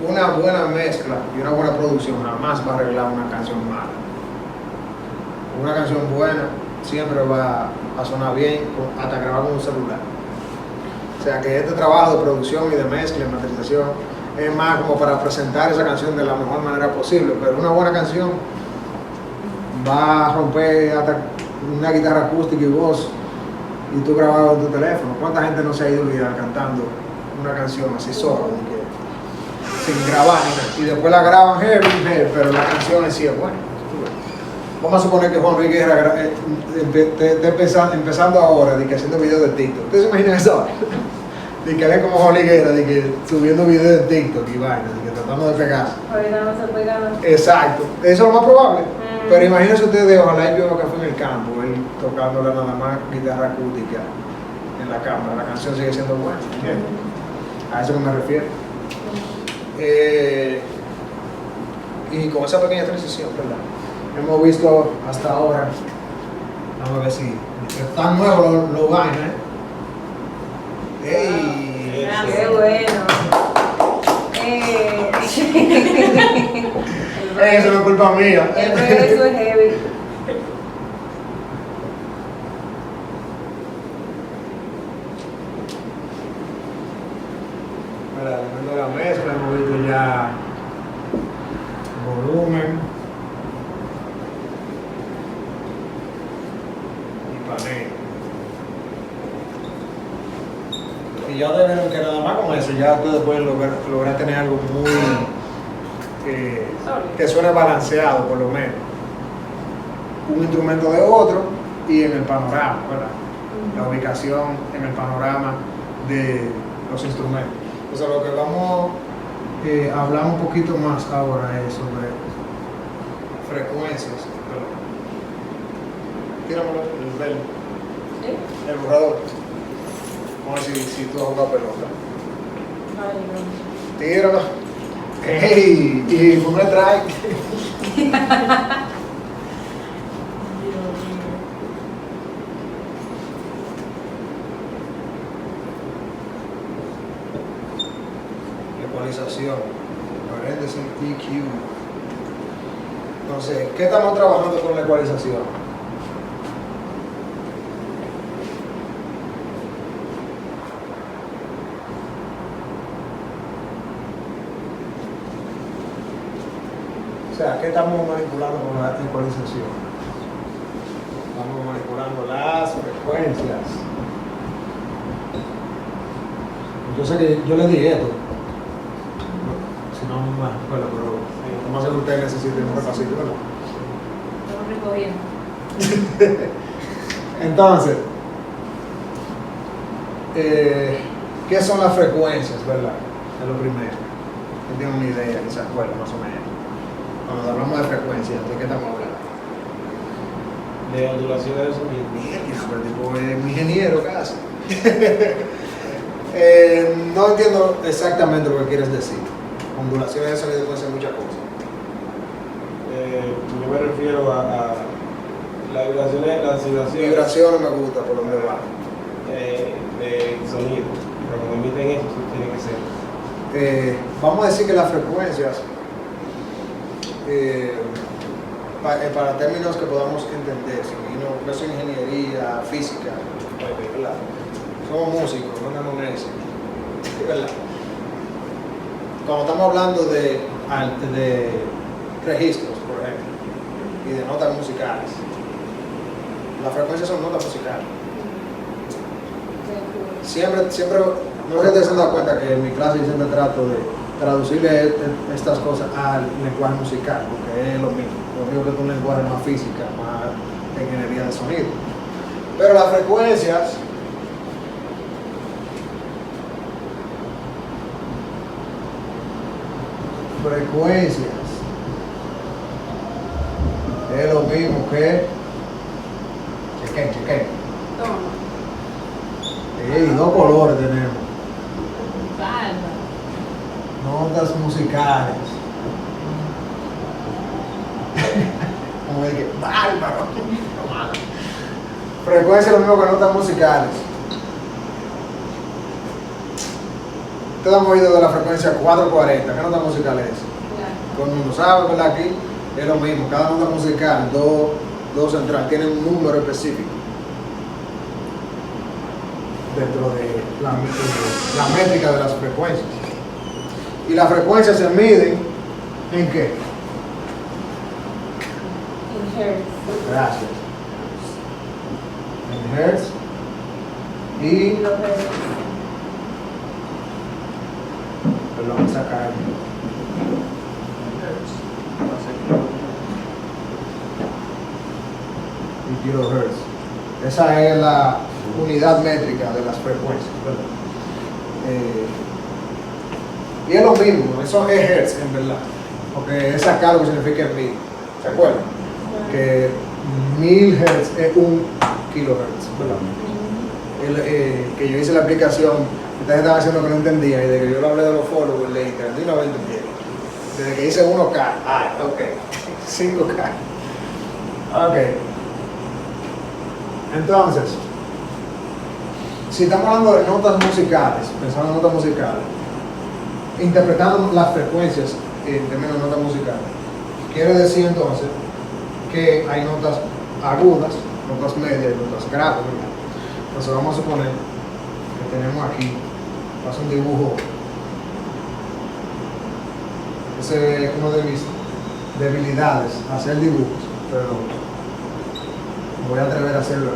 una buena mezcla y una buena producción jamás va a arreglar una canción mala. Una canción buena siempre va a sonar bien hasta grabar con un celular. O sea que este trabajo de producción y de mezcla y masterización es más como para presentar esa canción de la mejor manera posible, pero una buena canción va a romper hasta una guitarra acústica y voz y tú grabado en tu teléfono. ¿Cuánta gente no se ha ido a olvidar cantando una canción así sola, sin grabar ni nada? Y después la graban heavy, pero la canción en sí es buena. Vamos a suponer que Juan Luis Guerra esté empezando ahora de que haciendo videos de TikTok. ¿Ustedes se imaginan eso? De que ven como Juan Luis Guerra de que subiendo videos de TikTok y vaina, de que tratando de pegarse. Ahorita no se pega. Exacto, eso es lo más probable. Pero imagínense ustedes, ojalá yo que fue en el campo, él tocando nada más guitarra acústica en la cámara, la canción sigue siendo buena. ¿Entiendes? A eso que me refiero. Y con esa pequeña transición, ¿verdad? Hemos visto hasta ahora, vamos a ver si están nuevos los vainas, ¡Ey! ¡Qué bueno! Eso no es culpa mía. El regreso es heavy. Para elemento de la mezcla, hemos visto ya volumen y panel. Y ya deben que nada más con eso, ya ustedes pueden lograr tener algo muy que suene balanceado, por lo menos. Un instrumento de otro y en el panorama, ¿verdad? La ubicación en el panorama de los instrumentos. Entonces, lo que vamos a hablar un poquito más ahora es sobre frecuencias. Tíramelo, el borrador. Vamos a ver si tú has jugado pelota. Tíralo. ¡Ey! Y ponme track. Ecualización. Paréntesis EQ. Entonces, ¿qué estamos trabajando con la ecualización? O sea, ¿qué estamos manipulando con la ecualización? Estamos manipulando las frecuencias. Yo sé que yo le di esto. Si no, no me acuerdo, pero más seguro ustedes necesiten un repasito, ¿verdad? Estamos recogiendo. Entonces, ¿qué son las frecuencias, verdad? Es lo primero. Que tienen una idea, que se acuerdan más o menos. Cuando hablamos de frecuencias, ¿de qué estamos hablando? De ondulaciones de sonido. Mierda, tipo es mi ingeniero casi. No entiendo exactamente lo que quieres decir. Ondulaciones de sonido pueden ser muchas cosas. Yo me refiero a las vibraciones, Vibraciones me gusta por donde va. de sonido. Pero cuando emiten eso tiene que ser. Vamos a decir que las frecuencias, para términos que podamos entender, si no es ingeniería física, ¿verdad? Somos músicos, no tenemos eso, ¿verdad? Cuando estamos hablando de registros, por ejemplo, y de notas musicales, las frecuencias son notas musicales. Siempre, no sé si te has dado cuenta que en mi clase yo siempre trato de traducirle estas cosas al lenguaje musical, porque es lo mismo que es un lenguaje más física, más de ingeniería de sonido. Pero las frecuencias es lo mismo que chequen. Y dos colores tenemos. Notas musicales. Como el que bárbaro. Frecuencia es lo mismo que notas musicales. Ustedes han oído de la frecuencia 440. ¿Qué nota musical es? Todo el mundo sabe, ¿verdad? Aquí es lo mismo. Cada nota musical, dos centrales, tienen un número específico dentro de la métrica de las frecuencias. Y las frecuencias se miden ¿en qué? En hertz. Gracias. En hertz y Kilohertz. perdón, sacar y kilohertz. Esa es la unidad métrica de las frecuencias, ¿verdad? Y es lo mismo, eso es hertz en verdad, porque es acá lo que significa en mil. ¿Se acuerdan? Que 1000 hertz es 1 kilohertz, ¿verdad? Que yo hice la aplicación, ustedes estaban haciendo que no entendía, y de que yo lo hablé de los followers de internet, y no lo entendí. Desde que hice 1K, ok, 5K. Ok. Entonces, si estamos hablando de notas musicales, pensando en notas musicales, interpretando las frecuencias en términos de notas musicales, quiere decir entonces que hay notas agudas, notas medias y notas graves, ¿verdad? Entonces vamos a suponer que tenemos aquí, paso un dibujo, ese es uno de mis debilidades, hacer dibujos, pero voy a atrever a hacerlo.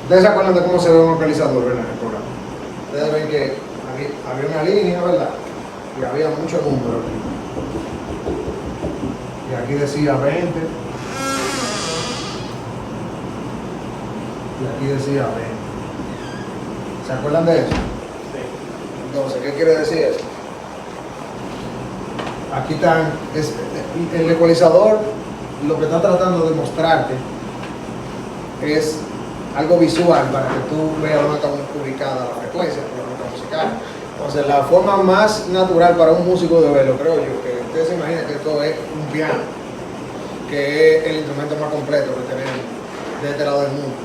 Ustedes se acuerdan de cómo se ve un localizador, ¿verdad? En el programa. Ustedes ven que aquí había una línea, ¿verdad? Y había muchos números aquí. Y aquí decía 20. Y aquí decía 20. ¿Se acuerdan de eso? Sí. Entonces, ¿qué quiere decir eso? Aquí están, el ecualizador lo que está tratando de mostrarte es algo visual para que tú veas dónde está ubicada la frecuencia, la nota musical. Entonces, la forma más natural para un músico de verlo, creo yo, que ustedes se imaginan que esto es un piano, que es el instrumento más completo que tenemos de este lado del mundo,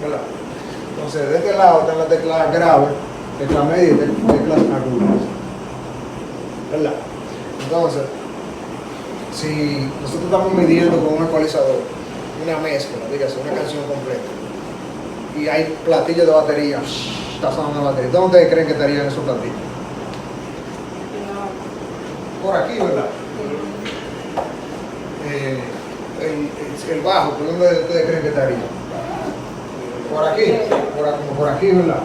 ¿verdad? Entonces, de este lado están las teclas graves, teclas medias y teclas agudas, ¿verdad? Entonces, si nosotros estamos midiendo con un ecualizador una mezcla, dígase, una canción completa, y hay platillos de batería, está sonando la batería, ¿dónde ustedes creen que estarían esos platillos? Por aquí, ¿verdad? El bajo, ¿por dónde ustedes creen que estaría? Por aquí, por aquí, ¿verdad?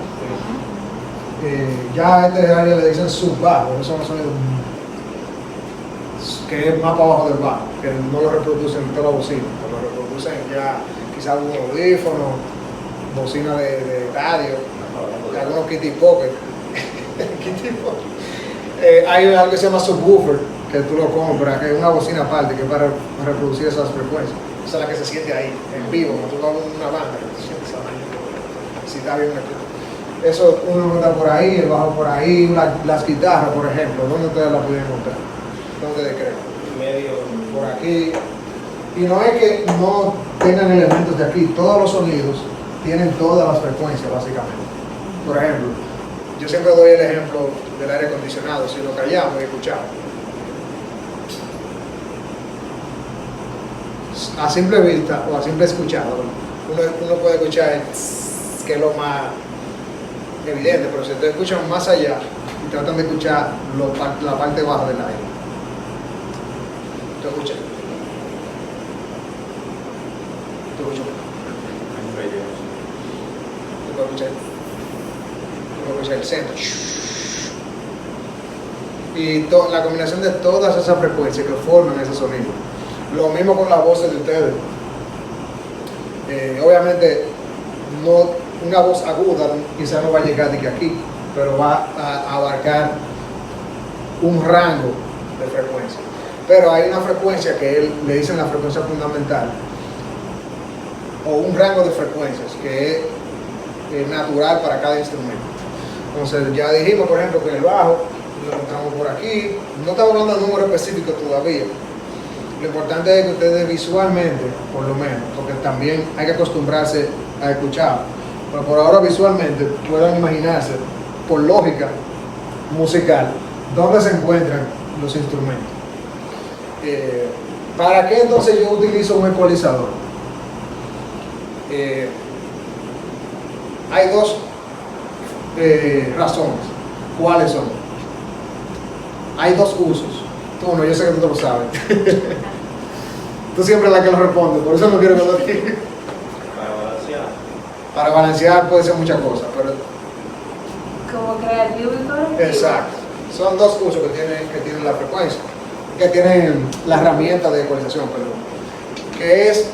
Ya a este área le dicen subbajo, esos son los sonidos que es más para abajo del bajo, que no lo reproducen en toda la bocina, lo reproducen ya quizás un audífono, bocina de radio, de algunos Kitty Pocket. Hay algo que se llama subwoofer, que tú lo compras, que es una bocina aparte, que es para reproducir esas frecuencias. Esa es la que se siente ahí, en vivo, cuando tú vas a una banda, que te sientes esa vaina, si está bien metido. Eso uno está por ahí, el bajo por ahí, las guitarras, por ejemplo, ¿dónde ustedes las pueden encontrar? ¿Dónde te creen? Medio. Por aquí. Y no es que no tengan elementos de aquí, todos los sonidos tienen todas las frecuencias, básicamente. Por ejemplo, yo siempre doy el ejemplo del aire acondicionado, si lo callamos y escuchamos. A simple vista o a simple escuchado, uno puede escuchar el tss, que es lo más evidente, pero si ustedes escuchan más allá y tratan de escuchar la parte baja del aire, ¿tú escuchas? ¿Tú escuchas? ¿Tú puedes escuchar el centro? Y la combinación de todas esas frecuencias que forman ese sonido. Lo mismo con las voces de ustedes. Obviamente, una voz aguda quizás no va a llegar de aquí, pero va a abarcar un rango de frecuencia. Pero hay una frecuencia que le dicen la frecuencia fundamental, o un rango de frecuencias que es natural para cada instrumento. Entonces, ya dijimos, por ejemplo, que el bajo lo encontramos por aquí. No estamos hablando de números específicos todavía. Lo importante es que ustedes visualmente, por lo menos, porque también hay que acostumbrarse a escuchar, pero por ahora visualmente puedan imaginarse, por lógica, musical, ¿dónde se encuentran los instrumentos? ¿Para qué entonces yo utilizo un ecualizador? Hay dos razones. ¿Cuáles son? Hay dos usos. Tú no, yo sé que tú lo sabes. Tú siempre eres la que lo responde, por eso no quiero que lo digas. Para balancear. Para balancear puede ser muchas cosas, pero Como creativo y correctivo. exacto. Son dos usos que tienen la frecuencia, que tienen la herramienta de ecualización, perdón, que es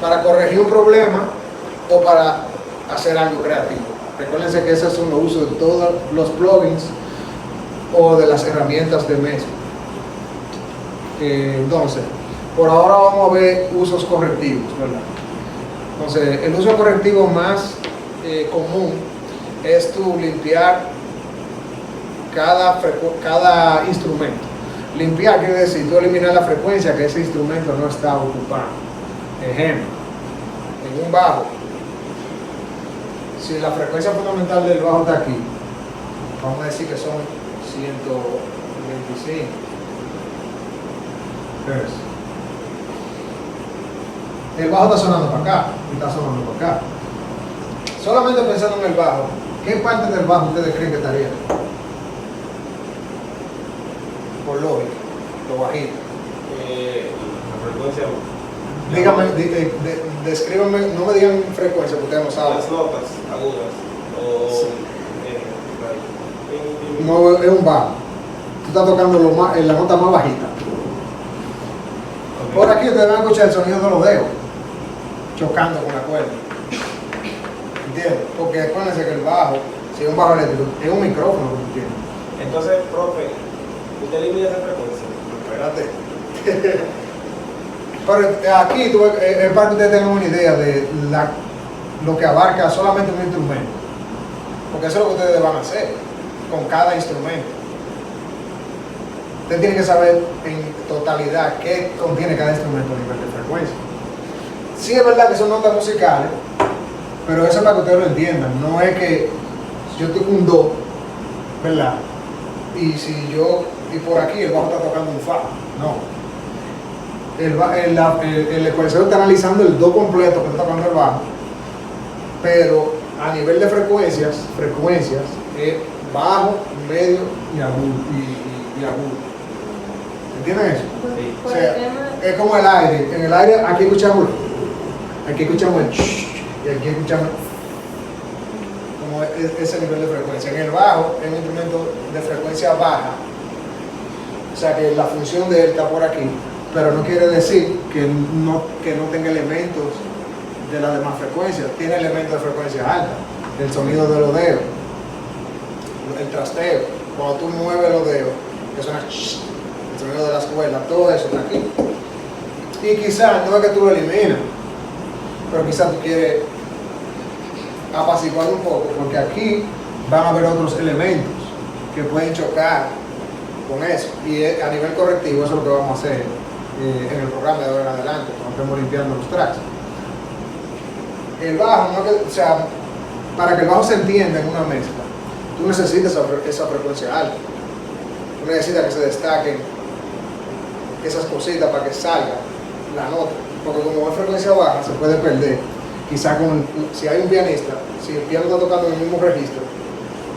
para corregir un problema o para hacer algo creativo. Recuérdense que esos son los usos de todos los plugins o de las herramientas de mezcla. Entonces, por ahora vamos a ver usos correctivos, ¿verdad? Entonces, el uso correctivo más común es tú limpiar cada instrumento. Limpiar quiere decir tú eliminar la frecuencia que ese instrumento no está ocupando. Ejemplo, en un bajo, si la frecuencia fundamental del bajo está aquí, vamos a decir que son 125 Hz. El bajo está sonando para acá y está sonando para acá. Solamente pensando en el bajo, ¿qué parte del bajo ustedes creen que estaría? Por lógica, lo bajito. La frecuencia. Dígame, descríbanme, no me digan frecuencia porque ustedes no saben. Las notas agudas. O. Sí. Eh, No, es un bajo. Tú estás tocando la nota más bajita. Por aquí ustedes van a escuchar el sonido de los dedos chocando con la cuerda. ¿Entiendes? Porque acuérdense que el bajo, si es un bajo eléctrico, es un micrófono que tú tienes. Entonces, profe, ¿usted elimina esa frecuencia? Espérate. Pero aquí es para que ustedes tengan una idea de lo que abarca solamente un instrumento. Porque eso es lo que ustedes van a hacer con cada instrumento. Usted tiene que saber en totalidad qué contiene cada instrumento a nivel de frecuencia. Sí es verdad que son notas musicales, pero eso es para que ustedes lo entiendan. No es que yo tengo un do, ¿verdad? Y por aquí el bajo está tocando un fa. No. El ecualizador está analizando el do completo que está tocando el bajo, pero a nivel de frecuencias es bajo, medio y agudo. ¿Entienden eso? Sí. O sea, es como el aire. En el aire aquí escuchamos el y aquí escuchamos como ese nivel de frecuencia. En el bajo es un instrumento de frecuencia baja, o sea que la función de él está por aquí, pero no quiere decir que no tenga elementos de las demás frecuencias. Tiene elementos de frecuencia alta, el sonido de los dedos, el trasteo, cuando tú mueves los dedos, que suena el sonido de las cuerdas, todo eso está aquí. Y quizás no es que tú lo eliminas, pero quizás tú quieres apaciguar un poco, porque aquí van a haber otros elementos que pueden chocar con eso. Y a nivel correctivo eso es lo que vamos a hacer en el programa de ahora en adelante, cuando estemos limpiando los tracks. El bajo, o sea, para que el bajo se entienda en una mezcla, tú necesitas esa frecuencia alta. Tú necesitas que se destaquen esas cositas para que salga la nota, porque como es frecuencia baja se puede perder. Quizá si hay un pianista, si el piano está tocando en el mismo registro,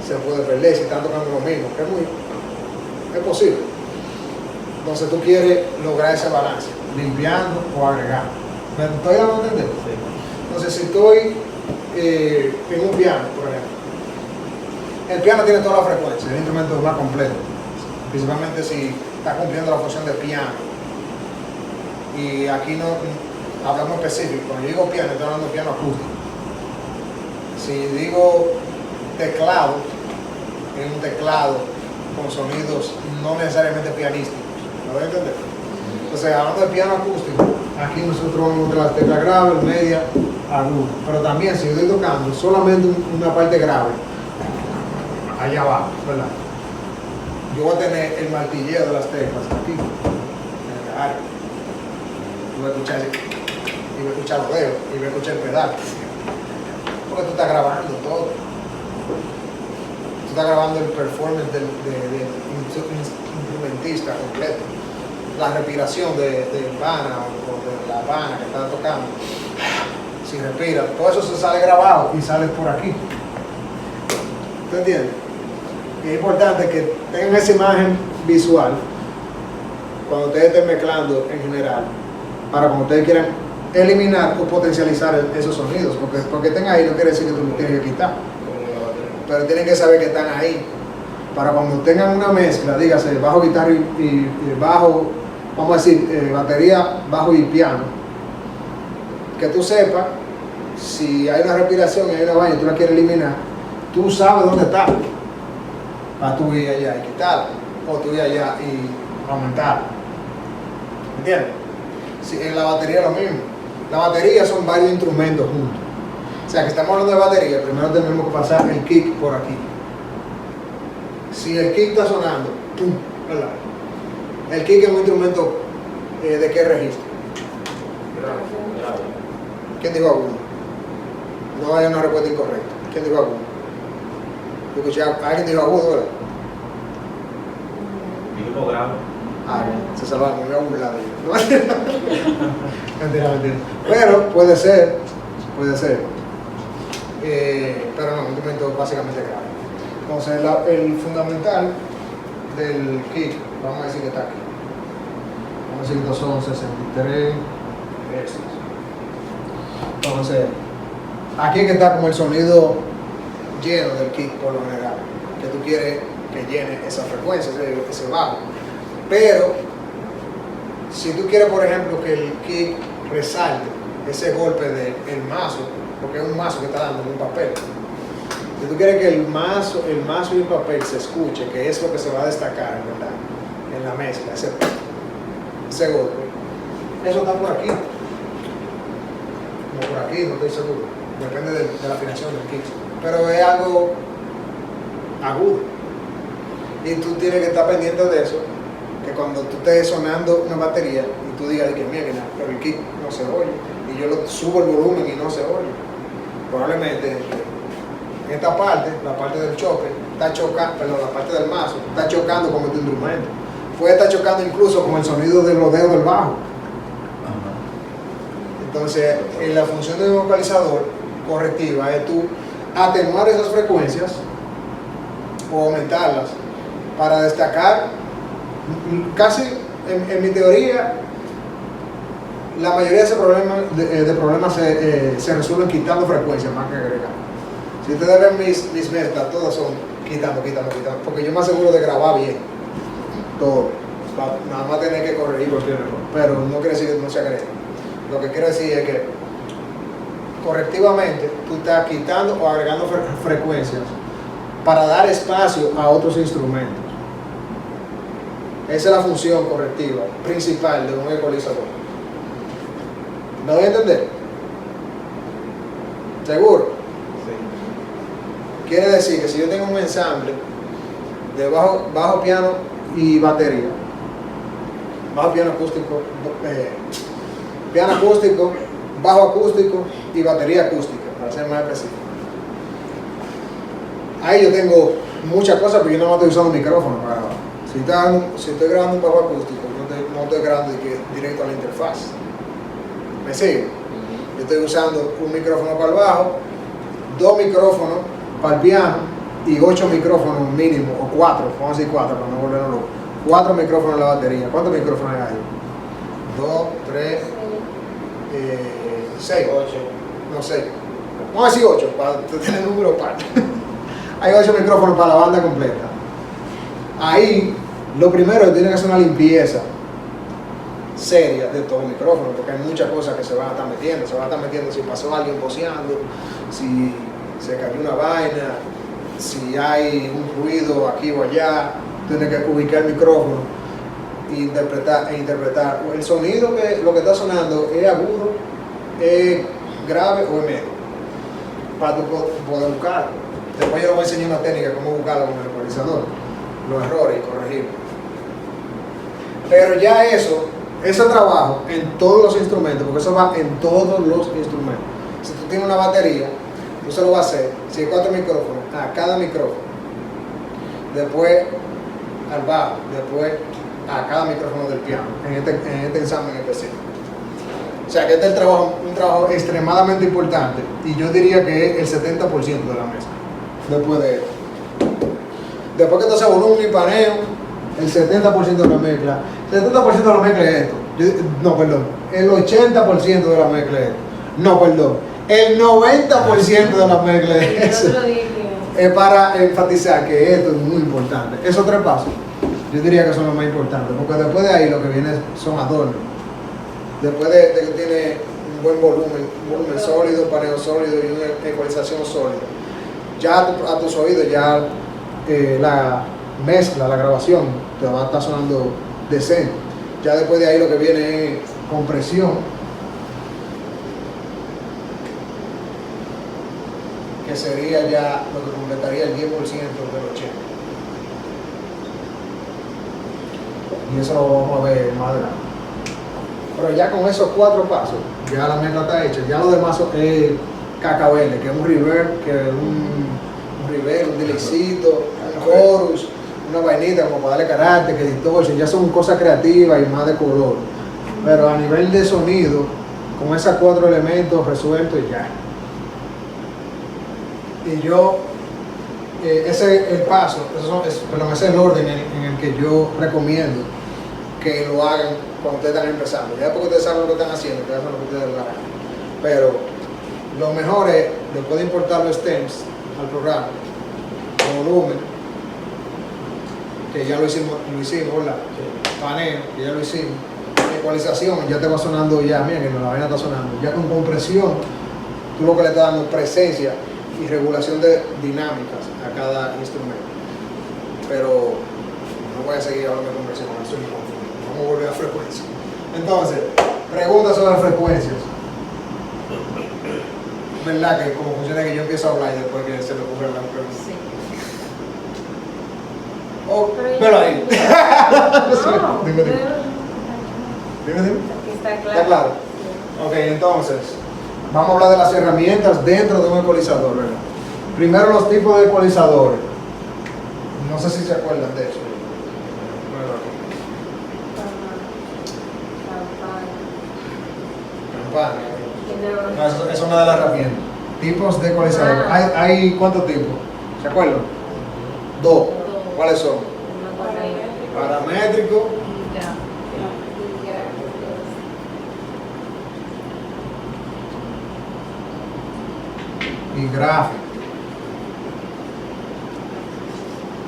se puede perder si están tocando lo mismo, que es posible. Entonces tú quieres lograr ese balance, limpiando o agregando. ¿Me estoy dando a entender? Sí. Entonces si estoy en un piano, por ejemplo, el piano tiene toda la frecuencia, es el instrumento más completo, principalmente si está cumpliendo la función de piano. Y aquí no hablamos específico. Cuando yo digo piano, estoy hablando de piano acústico. Si digo teclado, es un teclado con sonidos no necesariamente pianísticos. ¿Me voy a entender? Entonces, hablando de piano acústico, aquí nosotros vamos a encontrar las teclas graves, media, aguda. Pero también, si yo estoy tocando solamente una parte grave, allá abajo, ¿verdad? Yo voy a tener el martilleo de las teclas aquí, en el área. Yo voy a escuchar, y voy a escuchar los dedos, y voy a escuchar el pedal. Porque tú estás grabando todo. Tú estás grabando el performance del instrumentista completo. La respiración del pana o de la pana que está tocando. Si respira, todo eso se sale grabado y sale por aquí. ¿Tú entiendes? Y es importante que tengan esa imagen visual cuando ustedes estén mezclando en general, para cuando ustedes quieran eliminar o potencializar esos sonidos, porque estén ahí no quiere decir que tú los tienes que quitar, pero tienen que saber que están ahí, para cuando tengan una mezcla, dígase bajo, guitarra y bajo, vamos a decir, batería, bajo y piano, que tú sepas si hay una respiración y hay una vaina y tú la quieres eliminar, tú sabes dónde está, para tú ir allá y quitarla, o tú ir allá y aumentarla. ¿Entiendes? Sí, en la batería lo mismo. La batería son varios instrumentos juntos. O sea que estamos hablando de batería, primero tenemos que pasar el kick por aquí. Si el kick está sonando, ¡pum! ¿Verdad? El kick es un instrumento ¿de qué registro? ¿Quién dijo agudo? No hay una respuesta incorrecta. ¿Quién dijo agudo? Yo escuché alguien dijo agudo, ¿verdad? Dijo grave. Se salvaron, me voy a burlar de ellos. Mentira. Pero puede ser. Pero no, un instrumento básicamente grave. Entonces, el fundamental del kick, vamos a decir que está aquí. Vamos a decir que son 63 hercios. Entonces, aquí es que está como el sonido lleno del kick por lo general, que tú quieres que llene esa frecuencia, ese bajo. Pero, si tú quieres, por ejemplo, que el kick resalte ese golpe del mazo, porque es un mazo que está dando en un papel. Si tú quieres que el mazo y el papel se escuche, que es lo que se va a destacar, ¿verdad? En la mezcla, ese golpe. Eso está por aquí. Como por aquí, no estoy seguro. Depende de la afinación del kick. Pero es algo agudo. Y tú tienes que estar pendiente de eso. Que cuando tú estés sonando una batería y tú digas que mira, pero el kick no se oye y yo lo subo el volumen y no se oye, probablemente en esta parte, la parte del choque, está chocando, perdón, la parte del mazo está chocando con este instrumento, puede estar chocando incluso con el sonido de los dedos del bajo. Entonces, en la función del vocalizador correctiva es tú atenuar esas frecuencias o aumentarlas para destacar. Casi en mi teoría la mayoría de esos problemas se resuelven quitando frecuencias más que agregando. Si ustedes ven mis mezclas, todas son quitando, porque yo me aseguro de grabar bien todo, nada más tener que corregir cualquier error, pero no quiere decir que no se agregue. Lo que quiero decir es que correctivamente tú estás quitando o agregando frecuencias para dar espacio a otros instrumentos. Esa es la función correctiva principal de un ecualizador. ¿Me doy a entender? ¿Seguro? Sí. Quiere decir que si yo tengo un ensamble de bajo piano y batería, bajo piano acústico, piano acústico, bajo acústico y batería acústica, para ser más específico. Ahí yo tengo muchas cosas, pero yo no estoy usando micrófono para grabar. Si estoy grabando un bajo acústico, no estoy grabando directo a la interfaz. ¿Me sigue? Yo estoy usando un micrófono para el bajo, 2 micrófonos para el piano y 8 micrófonos mínimo, o 4, vamos a decir 4 para no volvernos locos. 4 micrófonos en la batería. ¿Cuántos micrófonos hay ahí? 2, 3, 6. 8. No sé. Vamos a decir 8 para tener el número par. Hay 8 micrófonos para la banda completa. Ahí, lo primero, tiene que hacer una limpieza seria de todo el micrófono, porque hay muchas cosas que se van a estar metiendo. Se van a estar metiendo si pasó alguien voceando, si se cayó una vaina, si hay un ruido aquí o allá. Tiene que ubicar el micrófono e interpretar. El sonido, lo que está sonando, es agudo, es grave o es medio, para tú poder buscarlo. Después yo les voy a enseñar una técnica, cómo buscarlo con el ecualizador, los errores y corregirlos. Pero ya ese trabajo en todos los instrumentos, porque eso va en todos los instrumentos. Si tú tienes una batería, tú se lo vas a hacer, si hay 4 micrófonos, a cada micrófono después al bajo, después a cada micrófono del piano, en este examen específico. O sea que este es un trabajo extremadamente importante y yo diría que es el 70% de la mezcla. Después de esto. Después que todo ese volumen y paneo, el 70% de la mezcla. El 70% de la mezcla es esto. No, perdón. El 80% de la mezcla es esto. No, perdón. El 90% de la mezcla es eso. Es para enfatizar que esto es muy importante. Esos tres pasos, yo diría que son los más importantes, porque después de ahí lo que viene son adornos. Después de que tiene un buen volumen sólido, paneo sólido y una ecualización sólida, ya a tus oídos ya la mezcla, la grabación te va a estar sonando decente. Ya después de ahí lo que viene es compresión, que sería ya lo que completaría el 10% del 80%. Y eso lo vamos a ver más adelante. Pero ya con esos 4 pasos, ya la mezcla está hecha. Ya lo demás es cacahuele, que es un reverb, que es un delaycito, un chorus, una vainita como para darle carácter, que distorsión, ya son cosas creativas y más de color. Pero a nivel de sonido, con esos 4 elementos resueltos ya. Y yo, ese es el paso, ese es el orden en el que yo recomiendo que lo hagan cuando ustedes están empezando. Ya después que ustedes saben lo que están haciendo, que hacen lo que ustedes lo hagan. Pero lo mejor es, después de importar los stems al programa, el volumen, que ya lo hicimos, ¿verdad? Paneo, que ya lo hicimos. Ecualización, ya te va sonando ya, mira que la vaina está sonando. Ya con compresión, tú lo que le estás dando presencia y regulación de dinámicas a cada instrumento. Pero no voy a seguir hablando de compresión, eso me confundo. Vamos a volver a frecuencia. Entonces, preguntas sobre frecuencias. ¿Verdad que como funciona que yo empiezo a hablar y después que se me ocurre la pregunta? Sí. Oh, pero ahí. No, Dime. Está claro. ¿Está claro? Ok, entonces, vamos a hablar de las herramientas dentro de un ecualizador, ¿verdad? Primero los tipos de ecualizadores. No sé si se acuerdan de eso. Campana. No, eso es una de las herramientas. Tipos de ecualizador. ¿Hay cuántos tipos? ¿Se acuerdan? 2. ¿Cuáles son? Paramétrico. Y gráfico.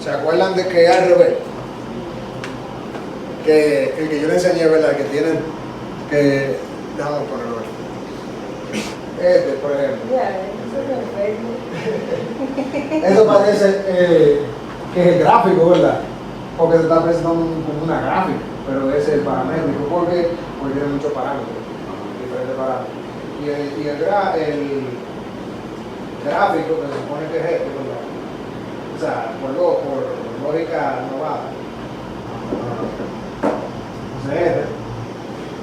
¿Se acuerdan de que al revés? Que el que yo le enseñé, ¿verdad? Que tienen que... Déjame ponerlo aquí. Este, por ejemplo. Eso parece que es el gráfico, ¿verdad? Porque te está presentando como una gráfica, pero ese es el paramétrico. ¿Por qué? Porque tiene muchos parámetros, diferentes parámetros. Y el gráfico, que se supone que es este, ¿verdad? O sea, por lógica novada. Entonces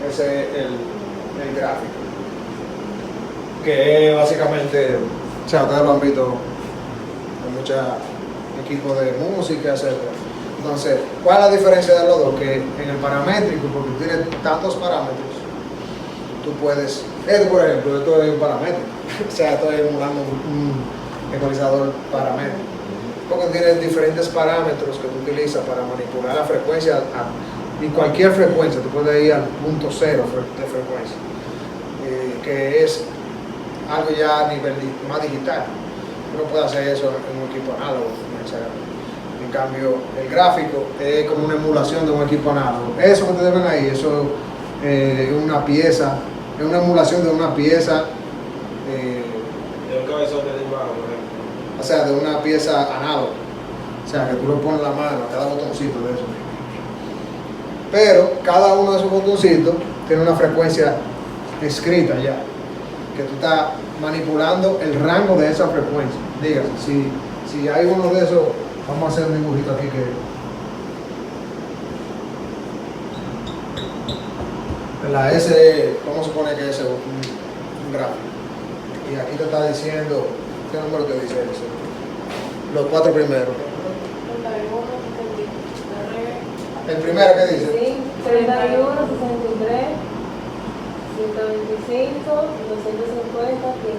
ese es el gráfico. Que es básicamente, o sea, ustedes lo han visto en muchos equipos de música, etc. Entonces, ¿cuál es la diferencia de los dos? Que en el paramétrico, porque tienes tantos parámetros, tú puedes, por ejemplo, esto es un paramétrico, o sea, estoy emulando un ecualizador paramétrico, porque tienes diferentes parámetros que tú utilizas para manipular la frecuencia, y cualquier frecuencia, tú puedes ir al punto cero de frecuencia, que es algo ya a nivel más digital. Uno puede hacer eso en un equipo análogo, en cambio el gráfico es como una emulación de un equipo análogo. Eso que ustedes ven ahí, eso es una pieza, es una emulación de una pieza, de un cabezote de bajo, por ejemplo. o sea, de una pieza análoga, o sea, que tú le pones la mano a cada botoncito de eso. Pero cada uno de esos botoncitos tiene una frecuencia escrita ya, que tú estás manipulando el rango de esa frecuencia. Diga, si hay uno de esos, vamos a hacer un dibujito aquí que la S, vamos a suponer que es un gráfico, y aquí te está diciendo, ¿qué número te dice eso? Los 4 primeros. El primero, ¿qué dice? Sí, 31, 63, 125, 250, 500,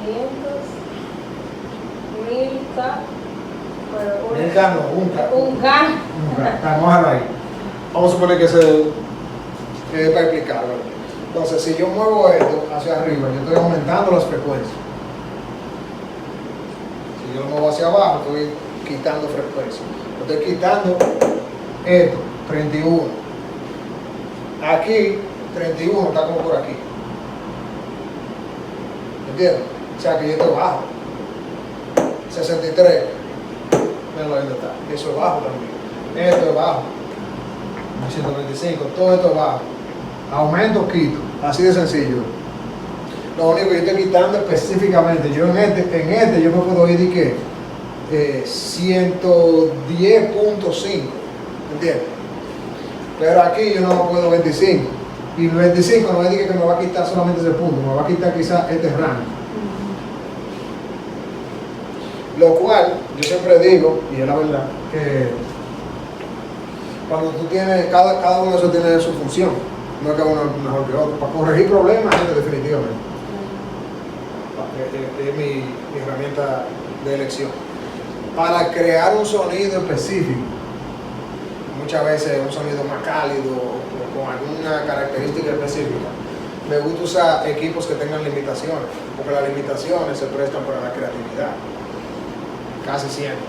1000K. Bueno, 1000K no, un K. Un K. Vamos a dejarlo ahí. Vamos a suponer que es para explicarlo. Entonces, si yo muevo esto hacia arriba, yo estoy aumentando las frecuencias. Si yo lo muevo hacia abajo, estoy quitando frecuencia. Estoy quitando esto, 31. Aquí, 31 está como por aquí. ¿Entiendes? O sea que yo estoy bajo. 63. Venlo ahí donde está. Eso es bajo también. Esto es bajo. 125. Todo esto es bajo. Aumento, quito. Así de sencillo. Lo único que yo estoy quitando específicamente, yo en este yo me puedo ir de que 110.5, ¿entiendes? Pero aquí yo no puedo 25. Y 25 no es de que me va a quitar solamente ese punto, me va a quitar quizás este rango. Lo cual, yo siempre digo, y es la verdad, que cuando tú tienes, cada uno de esos tiene su función. No es que uno es mejor que otro. Para corregir problemas, definitivamente. Es mi herramienta de elección. Para crear un sonido específico, muchas veces un sonido más cálido o con alguna característica específica, me gusta usar equipos que tengan limitaciones, porque las limitaciones se prestan para la creatividad. Casi siempre.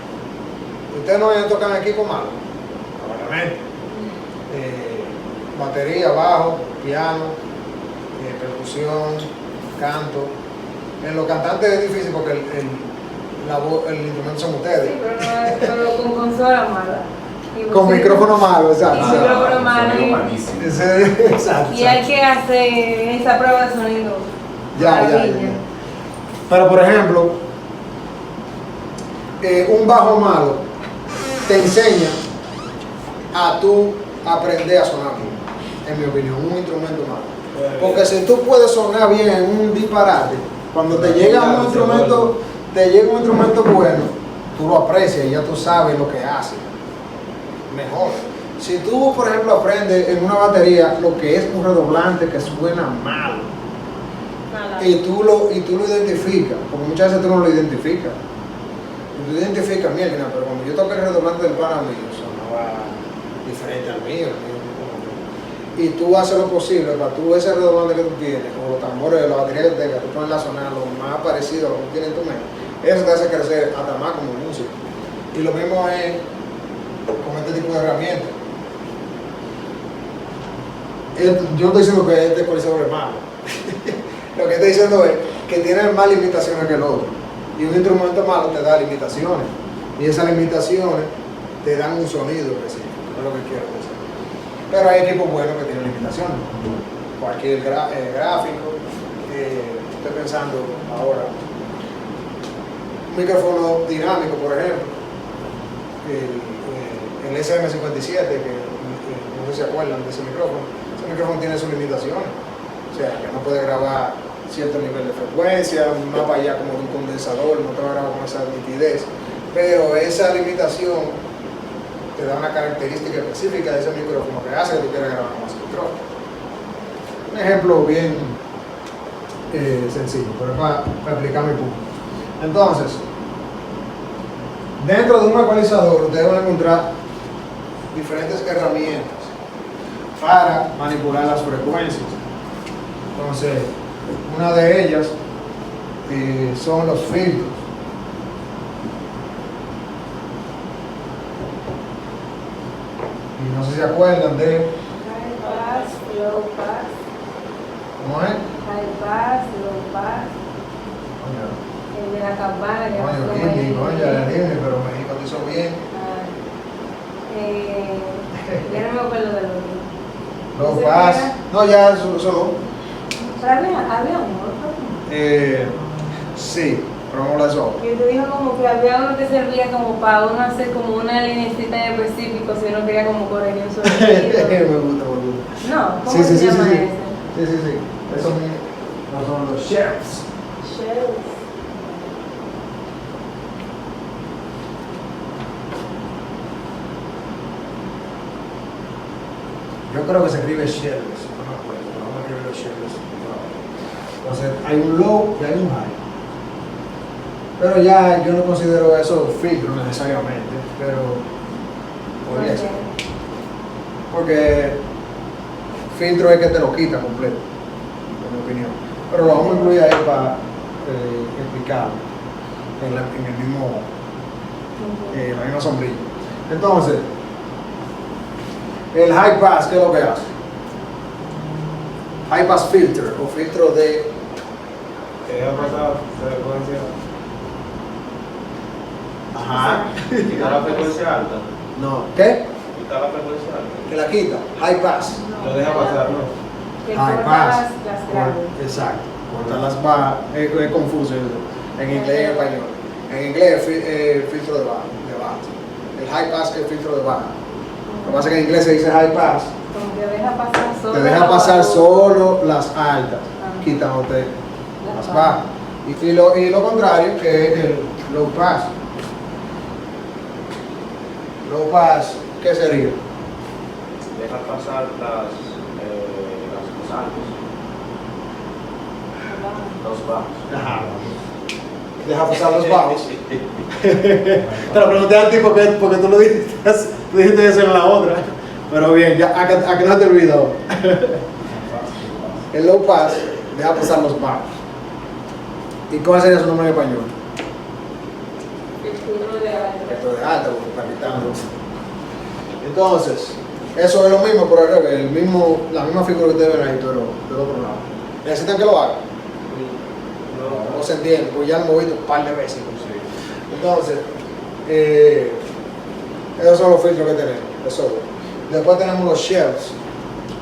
Ustedes no tocan equipos malos, probablemente. Batería, bajo, piano, percusión, canto. En los cantantes es difícil porque el instrumento son ustedes. Sí, pero con consola mala. Con micrófono malo, exacto. Con micrófono malo. Exacto. Y hay que hacer esa prueba de sonido. Ya. Pero por ejemplo, un bajo malo te enseña a tú aprender a sonar bien. En mi opinión, un instrumento malo. Porque si tú puedes sonar bien en un disparate, cuando te llega un instrumento bueno, tú lo aprecias y ya tú sabes lo que hace. Mejor. Si tú, por ejemplo, aprendes en una batería lo que es un redoblante que suena malo, y tú lo identificas, porque muchas veces tú no lo identificas. Tú identificas, mira, pero cuando yo toqué el redoblante del pana mío, sonaba diferente al mío. Y tú haces lo posible para tú ese redoblante que tú tienes, o los tambores de la batería que tengas, tú pones la sonar lo más parecido a lo que tú tienes en tu mente. Eso te hace crecer hasta más como músico. Y lo mismo es con este tipo de herramientas. Yo no estoy diciendo que este ecualizador es malo. Lo que estoy diciendo es que tiene más limitaciones que el otro. Y un instrumento malo te da limitaciones. Y esas limitaciones te dan un sonido específico. Es lo que quiero decir. Pero hay equipos buenos que tienen limitaciones. Cualquier gráfico. Estoy pensando ahora. Un micrófono dinámico, por ejemplo. El SM57, que no sé si se acuerdan de ese micrófono. Ese micrófono tiene sus limitaciones. O sea, que no puede grabar cierto nivel de frecuencia, más para allá como de un condensador, no te va a grabar con esa nitidez. Pero esa limitación te da una característica específica de ese micrófono que hace que tú quieras grabar con ese micrófono. Un ejemplo bien sencillo, pero para explicar mi punto. Entonces, dentro de un ecualizador ustedes van a encontrar diferentes herramientas para manipular las frecuencias. Entonces, una de ellas son los filtros. Y no sé si se acuerdan de High pass, low pass. ¿cómo es? High pass, low pass. El de la campana. Pero México lo hizo bien. Ya no me acuerdo del otro. Low pass. No, ya solo. Pero había uno. Sí, pero vamos a eso. Y te dijo como que había uno que servía como para uno hacer como una linecita en específico si uno quería como corregir un sonido. me gusta. No, ¿cómo Sí, se llama sí. ese? Sí. Esos no son los shells. Shells. Yo creo que se escribe Shells, no me acuerdo, pero vamos a escribir los Shells. Entonces hay un low y hay un high. Pero ya yo no considero eso filtro necesariamente, pero podría ser. Porque filtro es que te lo quita completo, en mi opinión. Pero lo vamos a incluir ahí para explicarlo en el mismo, la misma sombrilla. Entonces, el high pass, ¿qué es lo que hace? High pass filter o filtro de... Que deja pasar la frecuencia. Ajá. Quitar la frecuencia alta. No. ¿Qué? Quitar la frecuencia alta. Que la quita. High pass. Lo deja pasar, ¿no? Que High corta pass. las graves. Exacto. Cortar las barras. Es confuso eso. En inglés y en español. En inglés es filtro de baja. El high pass es el filtro de baja. Lo que pasa es que en inglés se dice high pass. Como que deja pasar solo. Te deja pasar las- solo las altas, Ah. quitándote las las bajas. Y lo contrario, que es el low pass. Low pass, ¿qué sería? Deja pasar los altos, los bajos. Ajá. Deja pasar los bajos. Te lo pregunté a ti porque tú lo dijiste eso en la otra. Pero bien, ya a que no te olvido. El low pass deja pasar los bajos. ¿Y cuál sería su nombre en español? El filtro de alta. Esto de alta, porque está quitando. Entonces, eso es lo mismo por al revés, la misma figura que ustedes ven ahí, pero del otro lado. ¿Necesitan que lo haga? No se entiende, pues ya lo he movido un par de veces. Entonces, esos son los filtros que tenemos de software. Después tenemos los shelves.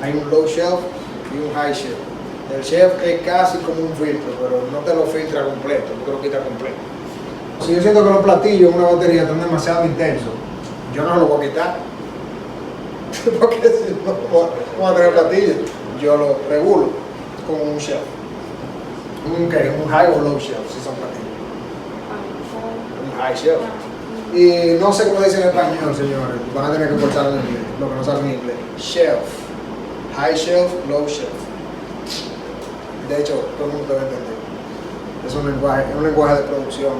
Hay un low shelf y un high shelf. El shelf es casi como un filtro, pero no te lo filtra completo, no te lo quita completo. Si yo siento que los platillos en una batería están demasiado intensos, yo no los voy a quitar. Porque si no, ¿cómo va a tener platillos? Yo lo regulo con un shelf. Un high o low shelf, si son platillos. Un high shelf. Y no sé cómo dice en español, señores. Van a tener que cortarlo en inglés, lo que no saben en inglés. Shelf. High shelf, low shelf. De hecho, todo el mundo debe entender. Es un lenguaje de producción.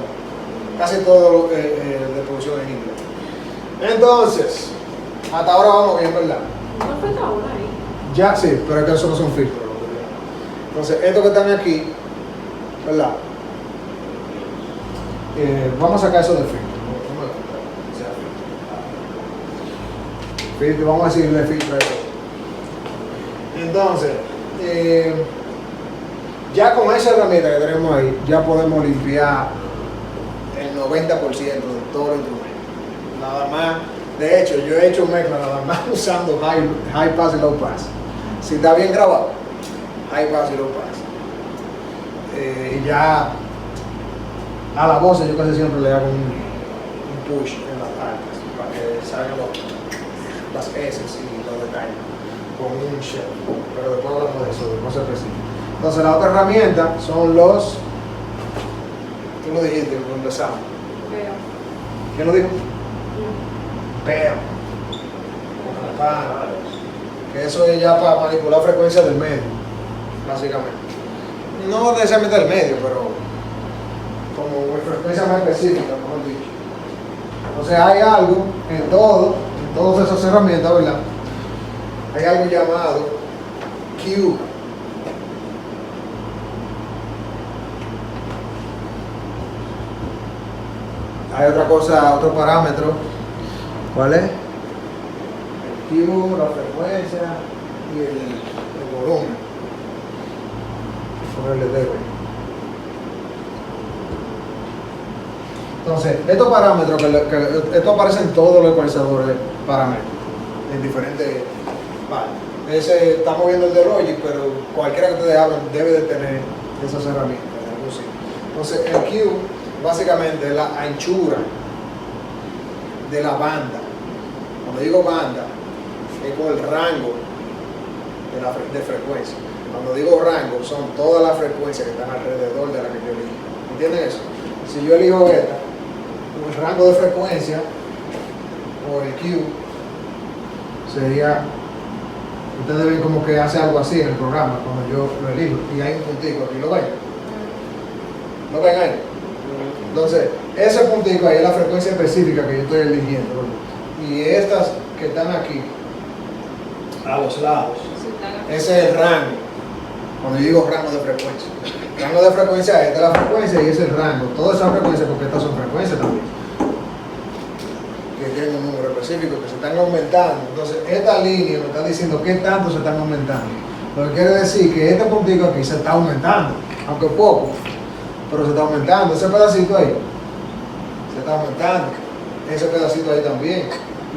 Casi todo de producción en inglés. Entonces, hasta ahora vamos bien, ¿verdad? No falta una ahí. Ya sí, pero es que eso no son filtros. Entonces, estos que están aquí, ¿verdad? Vamos a sacar eso del filtro. Filtro, vamos a decirle filtro a eso. Entonces, ya con esa herramienta que tenemos ahí, ya podemos limpiar el 90% de todo el instrumento. Nada más, de hecho, yo he hecho mezcla nada más usando high pass y low pass. Si está bien grabado, high pass y low pass. Y ya a la voz yo casi siempre le hago un push en las altas para que salgan las S y los detalles con un shell. Pero después hablamos de eso, de cosas específicas. Entonces la otra herramienta son los, tú lo dijiste, cuando empezamos. Pero. ¿Quién lo dijo? Pero. Que eso es ya para manipular frecuencias del medio, básicamente. No necesariamente del medio, pero como frecuencia más específica, mejor dicho. Entonces hay algo en todas esas herramientas, ¿verdad? Hay algo llamado Q. Hay otra cosa, otro parámetro. ¿Cuál es? El Q, la frecuencia y el volumen. Ponerle dedo. Entonces, estos parámetros, esto aparece en todos los ecualizadores parámetros, en diferentes partes. Estamos viendo el de Logic, pero cualquiera que ustedes hablen debe de tener esas herramientas. Entonces, el Q básicamente es la anchura de la banda. Cuando digo banda, es con el rango de frecuencia. Cuando digo rango, son todas las frecuencias que están alrededor de la que yo elijo. ¿Entienden eso? Si yo elijo esta, el rango de frecuencia, o el Q, sería Ustedes ven como que hace algo así en el programa cuando yo lo elijo y hay un puntico aquí, ¿lo ven? ¿Lo ven ahí? Entonces, ese puntico ahí es la frecuencia específica que yo estoy eligiendo, ¿verdad? Y estas que están aquí, a los lados, ese es el rango. Cuando yo digo rango de frecuencia, el rango de frecuencia esta es la frecuencia y ese es el rango. Todas esas frecuencias, porque estas son frecuencias también, que tienen un número específico, que se están aumentando. Entonces, esta línea me está diciendo qué tanto se están aumentando. Lo que quiere decir que este puntito aquí se está aumentando, aunque poco, pero se está aumentando. Ese pedacito ahí se está aumentando, ese pedacito ahí también,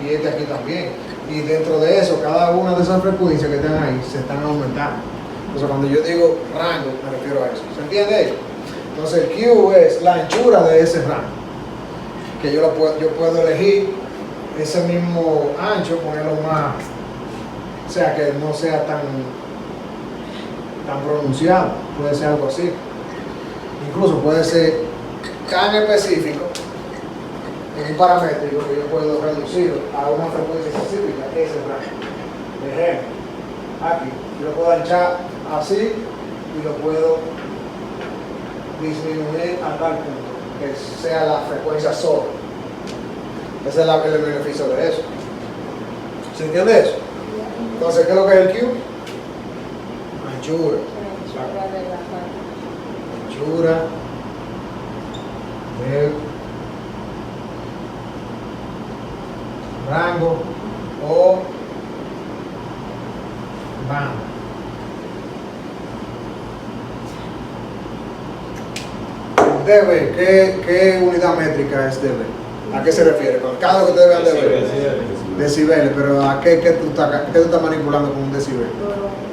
y este aquí también. Y dentro de eso, cada una de esas frecuencias que están ahí se están aumentando. Entonces, cuando yo digo rango, me refiero a eso. ¿Se entiende? Entonces, el Q es la anchura de ese rango, que yo puedo elegir ese mismo ancho, ponerlo más, o sea, que no sea tan pronunciado. Puede ser algo así. Incluso puede ser tan específico en un paramétrico que yo puedo reducir a una frecuencia específica, ese rango. Por ejemplo, aquí yo lo puedo anchar así y lo puedo disminuir a tal punto que sea la frecuencia sola. Ese es el beneficio de eso. ¿Se entiende eso? Entonces, ¿qué es lo que es el Q? Anchura. Anchura del rango o banda. dB, ¿qué unidad métrica es dB? ¿A qué se refiere? Con cada vez que ustedes vean dB. Decibeles, pero ¿a qué tú estás manipulando con un decibel?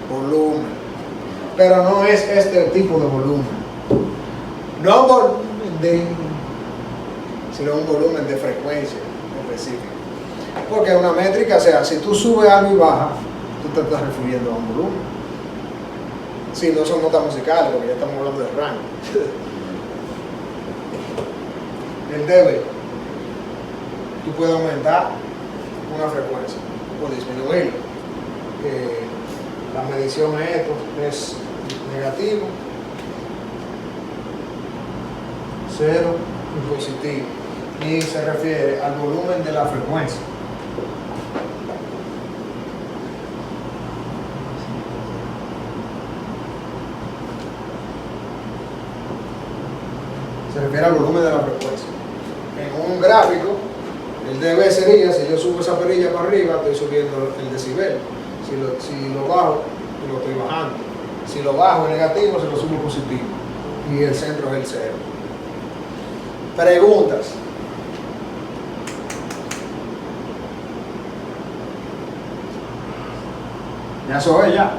Volumen. Pero no es este tipo de volumen. No volumen sino un volumen de frecuencia específica. Porque una métrica, o sea, si tú subes algo y bajas, tú te estás refiriendo a un volumen. Si no son notas musicales, porque ya estamos hablando de rango. El dB, tú puedes aumentar una frecuencia o disminuirla. La medición de esto es negativo, 0 y positivo. Y se refiere al volumen de la frecuencia. Se refiere al volumen de la frecuencia. En un gráfico, el dB sería, si yo subo esa perilla para arriba, estoy subiendo el decibel. Si lo bajo, lo estoy bajando. Si lo bajo en negativo, se lo subo positivo. Y el centro es el 0. Preguntas. Ya eso es ya.